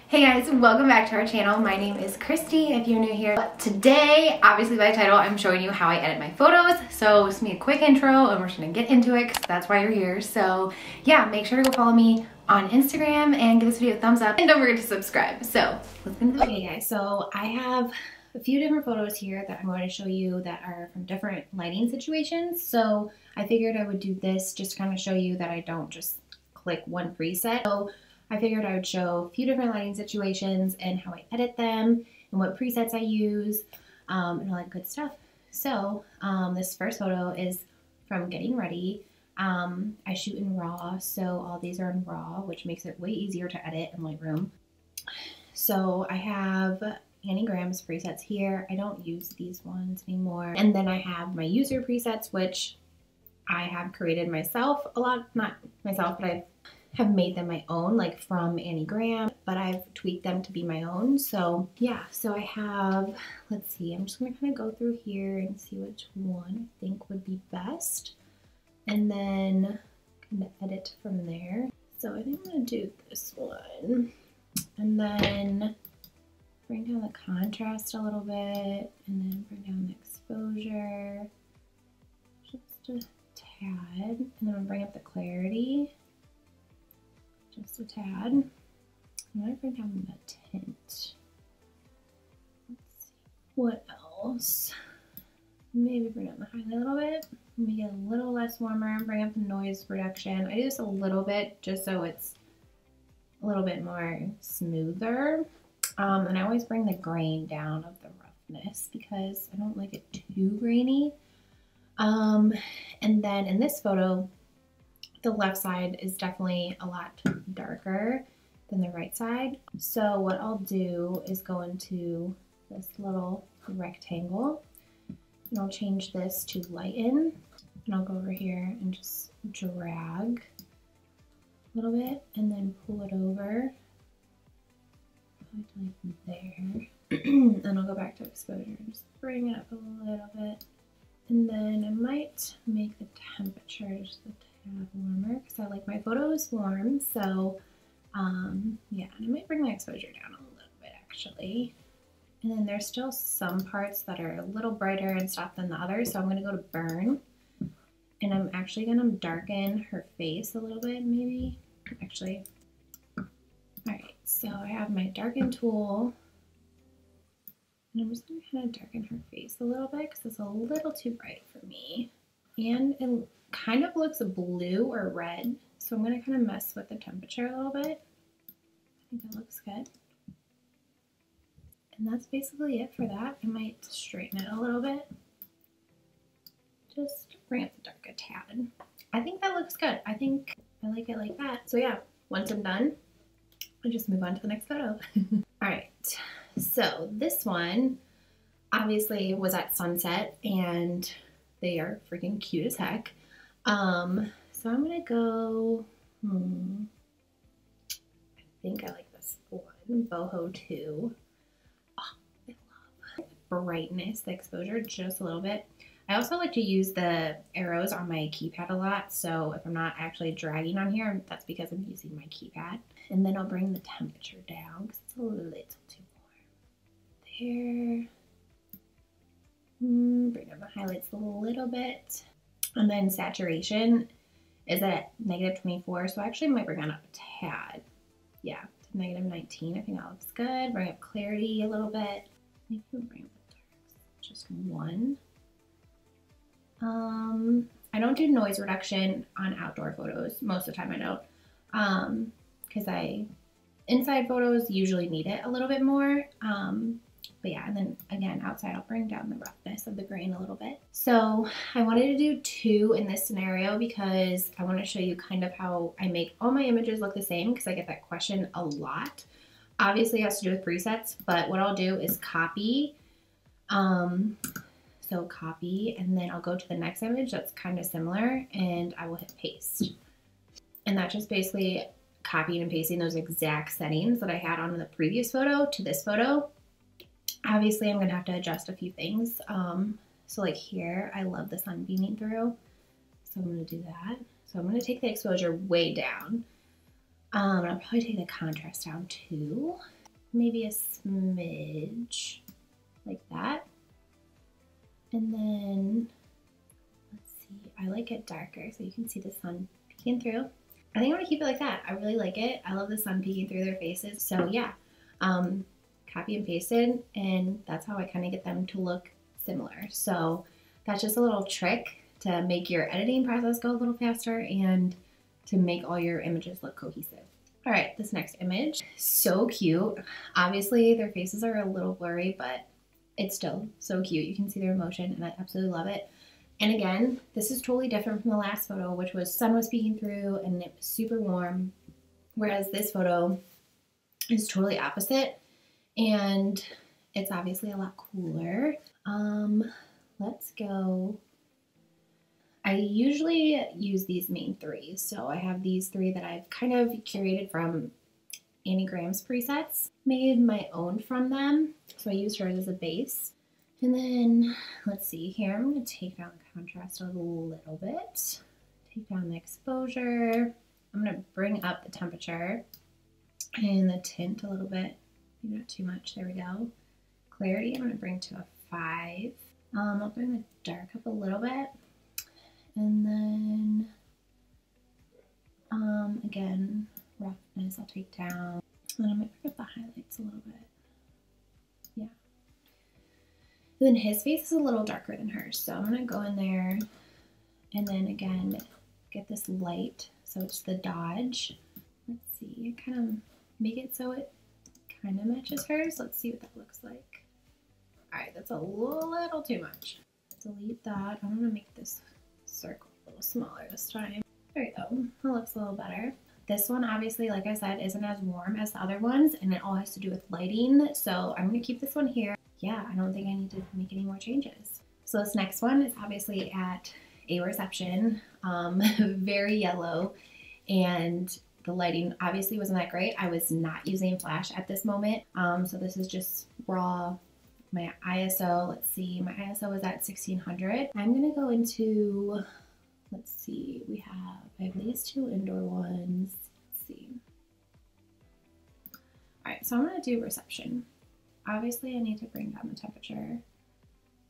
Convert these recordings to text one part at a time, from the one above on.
Hey guys, welcome back to our channel. My name is Christy if you're new here. But today, obviously by title, I'm showing you how I edit my photos. So it's gonna be a quick intro and we're just gonna get into it because that's why you're here. So yeah, make sure to go follow me on Instagram and give this video a thumbs up and don't forget to subscribe. So let's get into it. Okay guys, so I have a few different photos here that I'm going to show you that are from different lighting situations. So I figured I would do this just to kind of show you that I don't just click one preset. So I figured I would show a few different lighting situations and how I edit them and what presets I use and all that good stuff. So this first photo is from getting ready. I shoot in RAW, so all these are in RAW, which makes it way easier to edit in Lightroom. So I have Annie Graham's presets here. I don't use these ones anymore. And then I have my user presets, which I have created myself a lot, not myself, but I have made them my own, like from Annie Graham, but I've tweaked them to be my own. So yeah, so I have, let's see, I'm just gonna kind of go through here and see which one I think would be best, and then kind of edit from there. So I think I'm gonna do this one, and then bring down the contrast a little bit, and then bring down the exposure just a tad, and then I'm gonna bring up the clarity just a tad. I'm gonna bring down the tint. Let's see, what else? Maybe bring down the highlight a little bit, make it a little less warmer, bring up the noise reduction. I do this a little bit just so it's a little bit more smoother. And I always bring the grain down of the roughness because I don't like it too grainy. And then in this photo, the left side is definitely a lot darker than the right side. So what I'll do is go into this little rectangle and I'll change this to lighten, and I'll go over here and just drag a little bit and then pull it over like there. And I'll go back to exposure and just bring it up a little bit. And then I might make the temperature just a tad warmer because I like my photos warm. So yeah, and I might bring my exposure down a little bit actually. And then there's still some parts that are a little brighter and stuff than the others. So I'm gonna go to burn, and I'm actually gonna darken her face a little bit maybe. Actually, all right, so I have my darken tool. And I'm just going to kind of darken her face a little bit because it's a little too bright for me. And it kind of looks blue or red. So I'm going to kind of mess with the temperature a little bit. I think that looks good. And that's basically it for that. I might straighten it a little bit. Just bring up the dark a tad. I think that looks good. I think I like it like that. So yeah, once I'm done, I'll just move on to the next photo. All right. So this one obviously was at sunset and they are freaking cute as heck. So I'm gonna go, I think I like this one, Boho 2. Oh, I love brightness, the exposure just a little bit. I also like to use the arrows on my keypad a lot. So if I'm not actually dragging on here, that's because I'm using my keypad. And then I'll bring the temperature down because it's a little too here. Bring down the highlights a little bit. And then saturation is at -24, so I actually might bring that up a tad. Yeah, to -19. I think that looks good. Bring up clarity a little bit. Maybe we'll bring up the darks, just one. I don't do noise reduction on outdoor photos. Most of the time I don't. Because inside photos usually need it a little bit more. But yeah, and then again, outside, I'll bring down the roughness of the grain a little bit. So I wanted to do 2 in this scenario because I want to show you kind of how I make all my images look the same, because I get that question a lot. Obviously it has to do with presets, but what I'll do is copy. So copy, and then I'll go to the next image that's kind of similar, and I will hit paste. And that just basically copying and pasting those exact settings that I had on the previous photo to this photo. Obviously, I'm going to have to adjust a few things. So like here, I love the sun beaming through. So I'm going to do that. So I'm going to take the exposure way down. And I'll probably take the contrast down too. maybe a smidge like that. And then, let's see, I like it darker so you can see the sun peeking through. I think I'm gonna keep it like that. I really like it. I love the sun peeking through their faces. So yeah, copy and pasted, and that's how I kind of get them to look similar. So that's just a little trick to make your editing process go a little faster and to make all your images look cohesive. All right, this next image, so cute. Obviously their faces are a little blurry, but it's still so cute. You can see their emotion and I absolutely love it. And again, this is totally different from the last photo, which was sun was peeking through and it was super warm. Whereas this photo is totally opposite and it's obviously a lot cooler. Let's go. I usually use these main three. So I have these three that I've kind of curated from Annie Graham's presets, made my own from them. So I used hers as a base. And then let's see here, I'm going to take down the contrast a little bit, take down the exposure. I'm going to bring up the temperature and the tint a little bit, maybe not too much. There we go. Clarity, I'm going to bring to a 5. I'll bring the dark up a little bit. And then, again, roughness I'll take down. And then I'm going to pick up the highlights a little bit. Yeah. And then his face is a little darker than hers. So I'm going to go in there and then again, get this light. So it's the Dodge. Let's see, kind of make it so it kind of matches hers. Let's see what that looks like. All right, that's a little too much. Delete that. I'm going to make this circle a little smaller this time. There we go. That looks a little better. This one, obviously, like I said, isn't as warm as the other ones, and it all has to do with lighting. So I'm going to keep this one here. Yeah, I don't think I need to make any more changes. So this next one is obviously at a reception, very yellow, and the lighting obviously wasn't that great. I was not using flash at this moment. So this is just raw. My ISO, let's see, my ISO was at 1600. I'm gonna go into, let's see, I have these two indoor ones. Let's see. All right, so I'm gonna do reception. Obviously I need to bring down the temperature.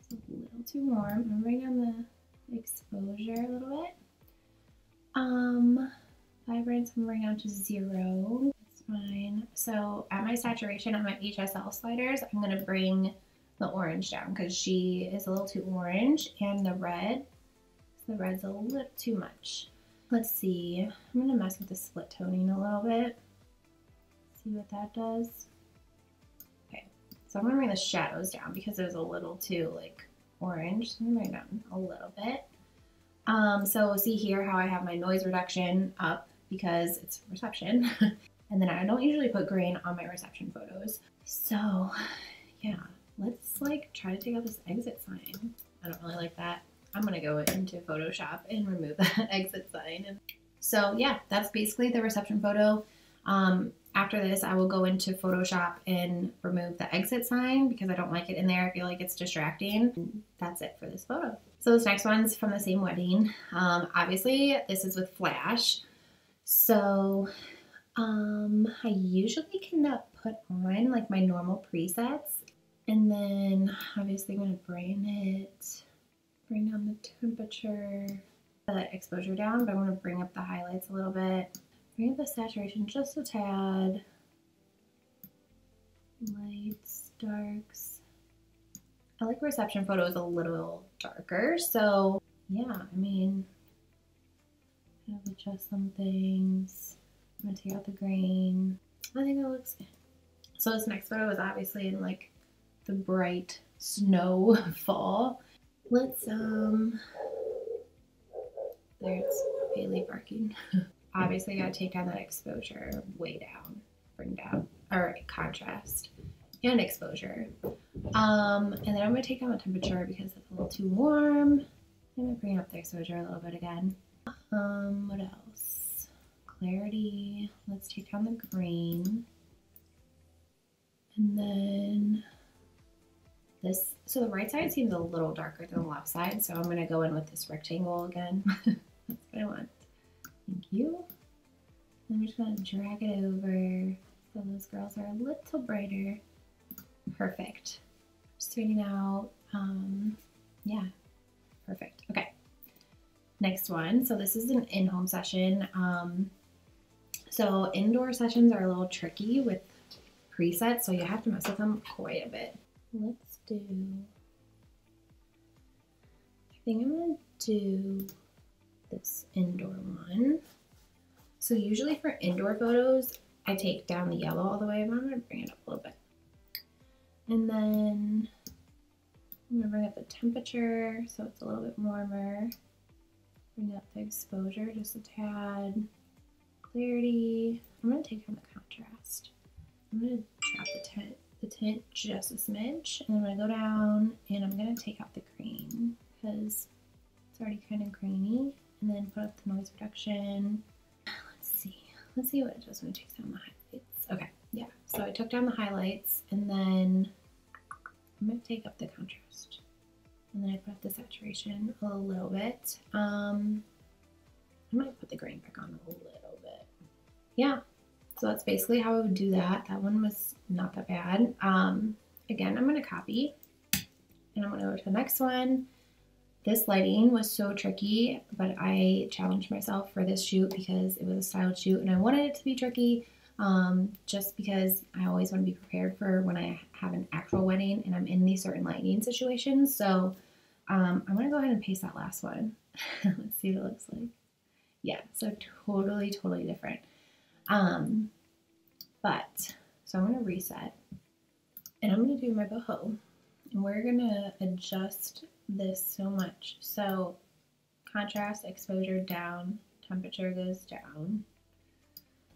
It's a little too warm. I'm gonna bring down the exposure a little bit. Vibrance, I'm gonna bring down to 0. That's fine. So at my saturation on my HSL sliders, I'm gonna bring the orange down because she is a little too orange, and the red's a little too much. Let's see, I'm gonna mess with the split toning a little bit, see what that does. Okay, so I'm gonna bring the shadows down because it was a little too like orange. So I'm gonna bring it down a little bit. So see here how I have my noise reduction up because it's reception. And then I don't usually put grain on my reception photos. So yeah, let's like try to take out this exit sign. I don't really like that. I'm gonna go into Photoshop and remove that exit sign. So yeah, that's basically the reception photo. After this, I will go into Photoshop and remove the exit sign because I don't like it in there. I feel like it's distracting. That's it for this photo. So this next one's from the same wedding. Obviously this is with flash. So I usually cannot put on like my normal presets. And then obviously I'm gonna bring down the temperature, the exposure down, but I'm gonna bring up the highlights a little bit. Bring up the saturation just a tad. Lights, darks. I like reception photos a little darker, so yeah, I mean, kind of adjust some things. I'm gonna take out the grain. I think it looks good. So this next photo is obviously in like the bright snow fall. Let's, there's Bailey barking. Obviously I gotta take down that exposure way down, bring down, or contrast and exposure. And then I'm gonna take down the temperature because it's a little too warm. I'm gonna bring up the exposure a little bit again. What else? Clarity, let's take down the green. And then this, so the right side seems a little darker than the left side, so I'm gonna go in with this rectangle again. That's what I want. Thank you. I'm just gonna drag it over. So those girls are a little brighter. Perfect. Straighten out. Yeah, perfect. Okay. Next one. So this is an in-home session. So indoor sessions are a little tricky with presets, so you have to mess with them quite a bit. Let's do, I think I'm gonna do this indoor one. So usually for indoor photos, I take down the yellow all the way, but I'm gonna bring it up a little bit. And then I'm gonna bring up the temperature so it's a little bit warmer. Bring up the exposure just a tad. Clarity. I'm gonna take down the contrast. I'm gonna drop the tint just a smidge, and I'm gonna go down and I'm gonna take out the grain because it's already kind of grainy, and then put up the noise reduction. Let's see what it does when it takes down the highlights. Okay, yeah. So I took down the highlights, and then I'm gonna take up the contrast, and then I put up the saturation a little bit. I might put the grain back on a little bit. Yeah. So that's basically how I would do that. That one was not that bad. Again, I'm gonna copy, and I'm gonna go to the next one. This lighting was so tricky, but I challenged myself for this shoot because it was a styled shoot and I wanted it to be tricky, just because I always want to be prepared for when I have an actual wedding and I'm in these certain lighting situations. So I'm gonna go ahead and paste that last one. Let's see what it looks like. Yeah, so totally different. But so I'm gonna reset, and I'm gonna do my boho, and we're gonna adjust this so much. So contrast, exposure down, temperature goes down,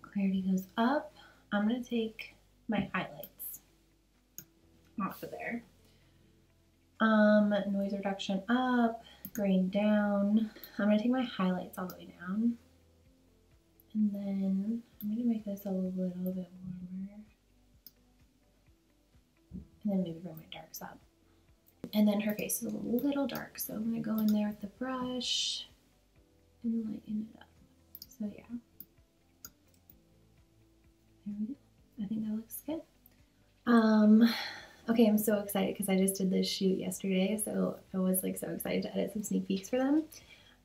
clarity goes up. I'm gonna take my highlights off of there. Noise reduction up, grain down. I'm gonna take my highlights all the way down. And then I'm gonna make this a little bit warmer. And then maybe bring my darks up. And then her face is a little dark, so I'm gonna go in there with the brush and lighten it up. So yeah. There we go. I think that looks good. Okay, I'm so excited because I just did this shoot yesterday, so I was like so excited to edit some sneak peeks for them.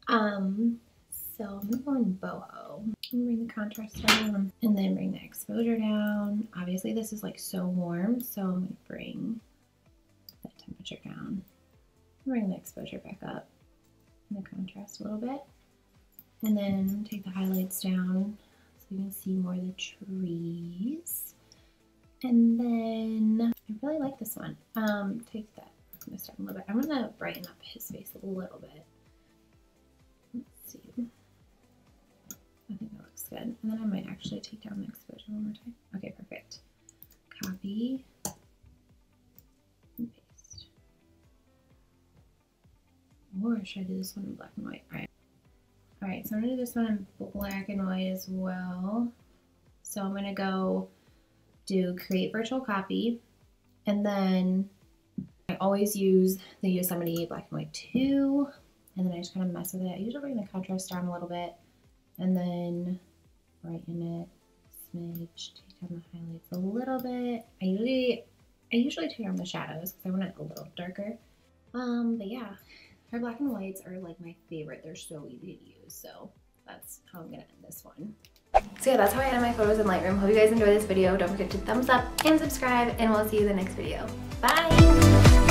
So I'm gonna go in boho. I'm gonna bring the contrast down and then bring the exposure down. Obviously this is like so warm, so I'm gonna bring that temperature down. Bring the exposure back up and the contrast a little bit. And then take the highlights down so you can see more of the trees. And then I really like this one. Take that, I'm gonna start a little bit. I'm gonna brighten up his face a little bit. Let's see. I think that looks good. And then I might actually take down the exposure one more time. Okay, perfect. Copy and paste. Or should I do this one in black and white? All right, so I'm gonna do this one in black and white as well. So I'm gonna go do create virtual copy, and then I always use the Yosemite black and white 2, and then I just kind of mess with it. I usually bring the contrast down a little bit, and then brighten it, smidge, take down the highlights a little bit. I usually take down the shadows because I want it a little darker. But yeah, her black and whites are like my favorite. They're so easy to use, so that's how I'm gonna end this one. So yeah, that's how I edit my photos in Lightroom. Hope you guys enjoyed this video. Don't forget to thumbs up and subscribe, and we'll see you in the next video. Bye!